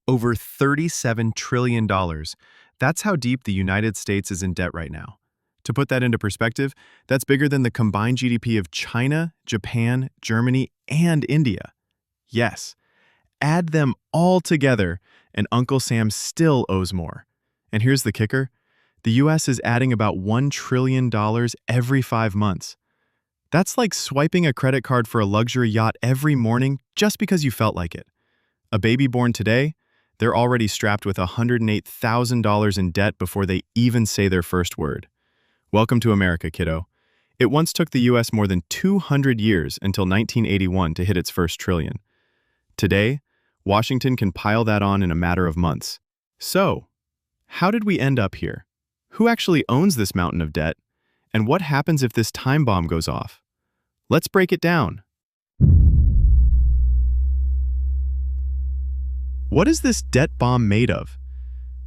Over $37 trillion. That's how deep the United States is in debt right now. To put that into perspective, that's bigger than the combined GDP of China, Japan, Germany, and India. Yes, add them all together, and Uncle Sam still owes more. And here's the kicker. The US is adding about $1 trillion every 5 months. That's like swiping a credit card for a luxury yacht every morning just because you felt like it. A baby born today, they're already strapped with $108,000 in debt before they even say their first word. Welcome to America, kiddo. It once took the US more than 200 years until 1981 to hit its first trillion. Today, Washington can pile that on in a matter of months. So, how did we end up here? Who actually owns this mountain of debt? And what happens if this time bomb goes off? Let's break it down. What is this debt bomb made of?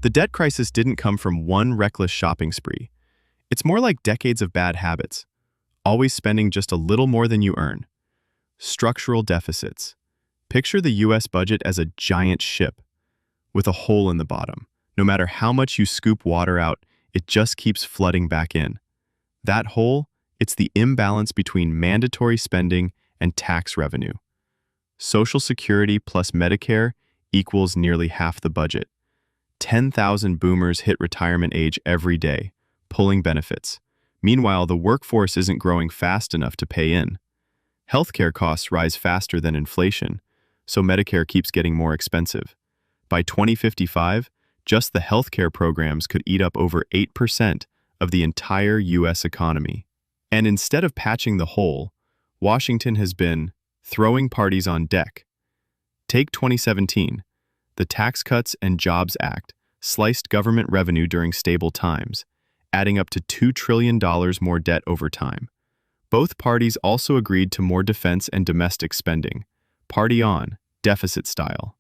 The debt crisis didn't come from one reckless shopping spree. It's more like decades of bad habits, always spending just a little more than you earn. Structural deficits. Picture the US budget as a giant ship with a hole in the bottom. No matter how much you scoop water out, it just keeps flooding back in. That hole, it's the imbalance between mandatory spending and tax revenue. Social Security plus Medicare equals nearly half the budget. 10,000 boomers hit retirement age every day, pulling benefits. Meanwhile, the workforce isn't growing fast enough to pay in. Healthcare costs rise faster than inflation, so Medicare keeps getting more expensive. By 2055, just the healthcare programs could eat up over 8% of the entire US economy. And instead of patching the hole, Washington has been throwing parties on deck. Take 2017. The Tax Cuts and Jobs Act sliced government revenue during stable times, adding up to $2 trillion more debt over time. Both parties also agreed to more defense and domestic spending. Party on, deficit style.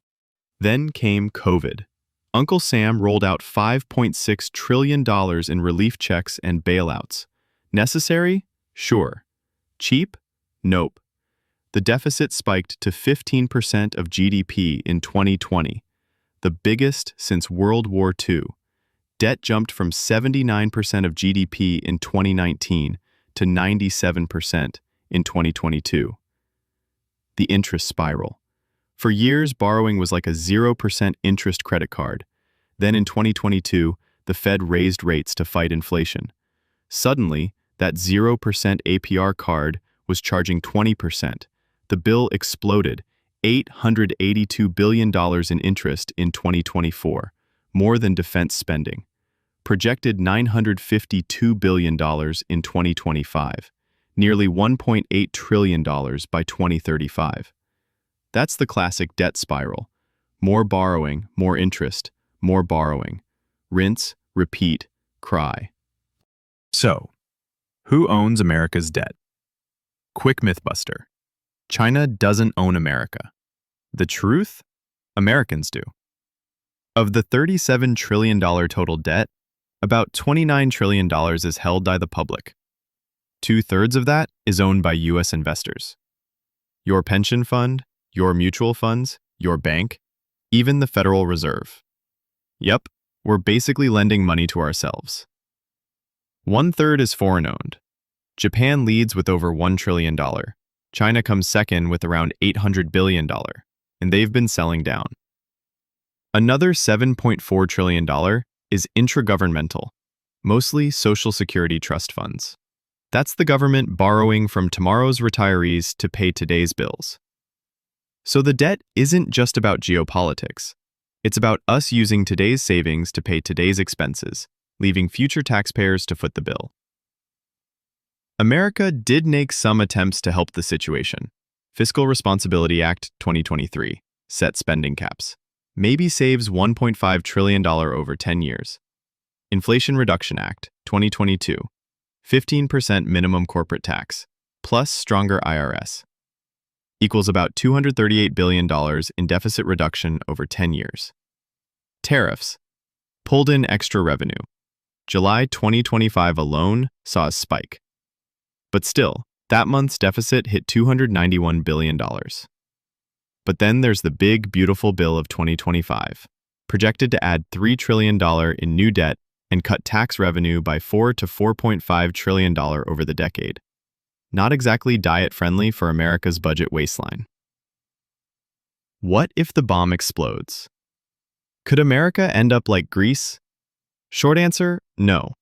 Then came COVID. Uncle Sam rolled out $5.6 trillion in relief checks and bailouts. Necessary? Sure. Cheap? Nope. The deficit spiked to 15% of GDP in 2020, the biggest since World War II. Debt jumped from 79% of GDP in 2019 to 97% in 2022. The interest spiral. For years, borrowing was like a 0% interest credit card. Then in 2022, the Fed raised rates to fight inflation. Suddenly, that 0% APR card was charging 20%. The bill exploded, $882 billion in interest in 2024, more than defense spending. Projected $952 billion in 2025, nearly $1.8 trillion by 2035. That's the classic debt spiral. More borrowing, more interest, more borrowing. Rinse, repeat, cry. So, who owns America's debt? Quick mythbuster. China doesn't own America. The truth? Americans do. Of the $37 trillion total debt, about $29 trillion is held by the public. 2/3 of that is owned by US investors. Your pension fund, your mutual funds, your bank, even the Federal Reserve. Yep, we're basically lending money to ourselves. 1/3 is foreign-owned. Japan leads with over $1 trillion. China comes second with around $800 billion, and they've been selling down. Another $7.4 trillion is intragovernmental, mostly Social Security trust funds. That's the government borrowing from tomorrow's retirees to pay today's bills. So the debt isn't just about geopolitics. It's about us using today's savings to pay today's expenses, leaving future taxpayers to foot the bill. America did make some attempts to help the situation. Fiscal Responsibility Act 2023 set spending caps. Maybe saves $1.5 trillion over 10 years. Inflation Reduction Act 2022. 15% minimum corporate tax, plus stronger IRS. Equals about $238 billion in deficit reduction over 10 years. Tariffs. Pulled in extra revenue. July 2025 alone saw a spike. But still, that month's deficit hit $291 billion. But then there's the big, beautiful bill of 2025, projected to add $3 trillion in new debt and cut tax revenue by $4 to $4.5 trillion over the decade. Not exactly diet-friendly for America's budget waistline. What if the bomb explodes? Could America end up like Greece? Short answer, no.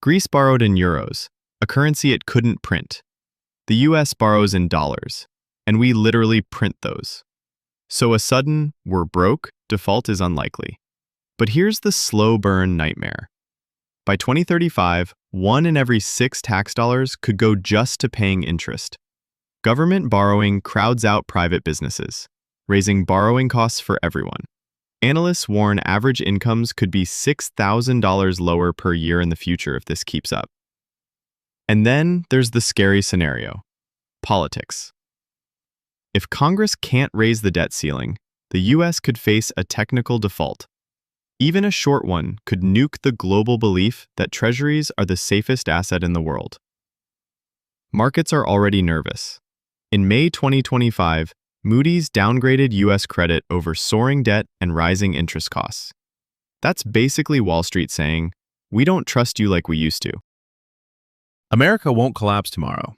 Greece borrowed in euros, a currency it couldn't print. The US borrows in dollars, and we literally print those. So a sudden, we're broke, default is unlikely. But here's the slow burn nightmare. By 2035, 1 in every 6 tax dollars could go just to paying interest. Government borrowing crowds out private businesses, raising borrowing costs for everyone. Analysts warn average incomes could be $6,000 lower per year in the future if this keeps up. And then there's the scary scenario: politics. If Congress can't raise the debt ceiling, the US could face a technical default. Even a short one could nuke the global belief that treasuries are the safest asset in the world. Markets are already nervous. In May 2025, Moody's downgraded US credit over soaring debt and rising interest costs. That's basically Wall Street saying, "We don't trust you like we used to." America won't collapse tomorrow.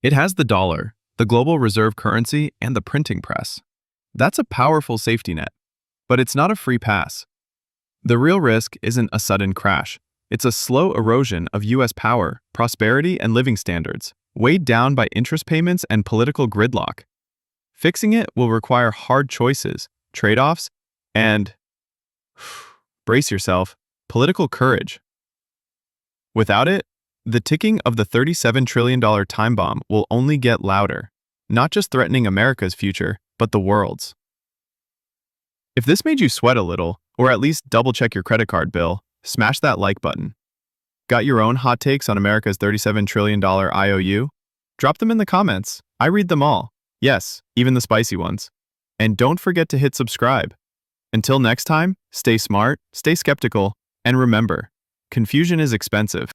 It has the dollar, the global reserve currency, and the printing press. That's a powerful safety net, but it's not a free pass. The real risk isn't a sudden crash. It's a slow erosion of US power, prosperity, and living standards, weighed down by interest payments and political gridlock. Fixing it will require hard choices, trade-offs, and, brace yourself, political courage. Without it, the ticking of the $37 trillion time bomb will only get louder, not just threatening America's future, but the world's. If this made you sweat a little, or at least double-check your credit card bill, smash that like button. Got your own hot takes on America's $37 trillion IOU? Drop them in the comments. I read them all. Yes, even the spicy ones. And don't forget to hit subscribe. Until next time, stay smart, stay skeptical, and remember, confusion is expensive.